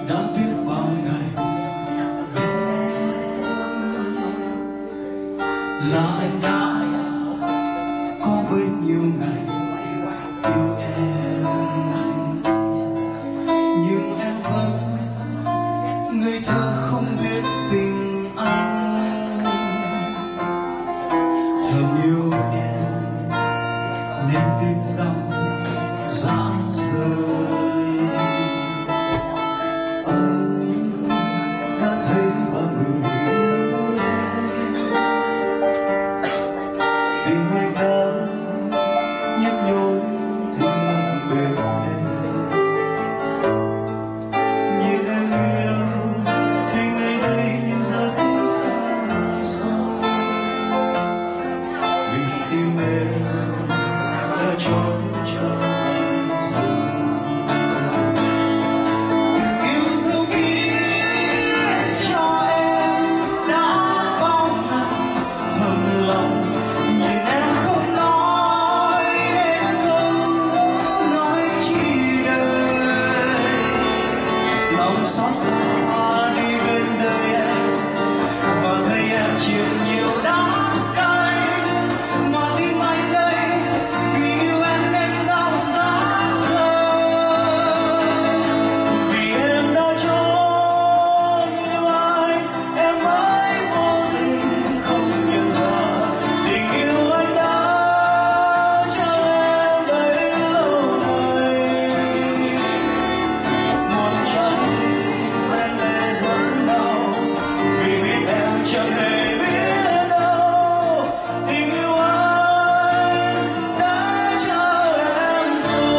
đã biết bao ngày bên em là anh đã có bấy nhiêu ngày yêu em, nhưng em vẫn ngây thơ không biết tình anh. Thầm yêu em nên tim đau rã rời. Anh đã thấy bao người yêu tình anh đã nhức nhối thì lòng bên em. Nhìn em yêu thì ngày đây nhưng rất xa xôi, vì tim em đã trốn chờ rồi. Yêu dấu kia cho em đã bao ngày thầm lòng, nhìn em không nói nên không nói chi lời. Lòng xót xa đi bên đời em và thấy em chịu nhiều đắng cay, mà tim anh đây vì yêu em nên đau rã rời. Vì em đã trốn yêu anh, em mới vô tình không nhận ra tình yêu anh đã cho em bấy lâu nay. Một trái em lệ rất đau vì biết em chẳng hề biết đâu tình yêu anh đã cho em rồi.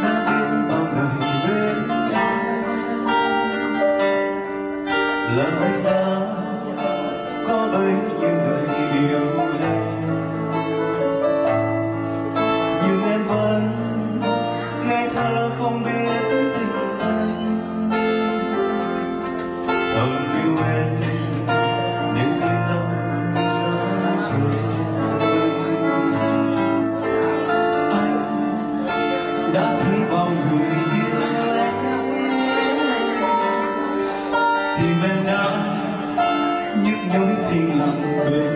Đã biết bao ngày bên em là anh đã có bấy nhiêu người yêu em, nhưng em vẫn ngây thơ không biết tình anh. Thầm yêu em nên tim đau rã rời. Anh đã thấy bao người yêu em, tim em đã nhức nhối tình lòng bên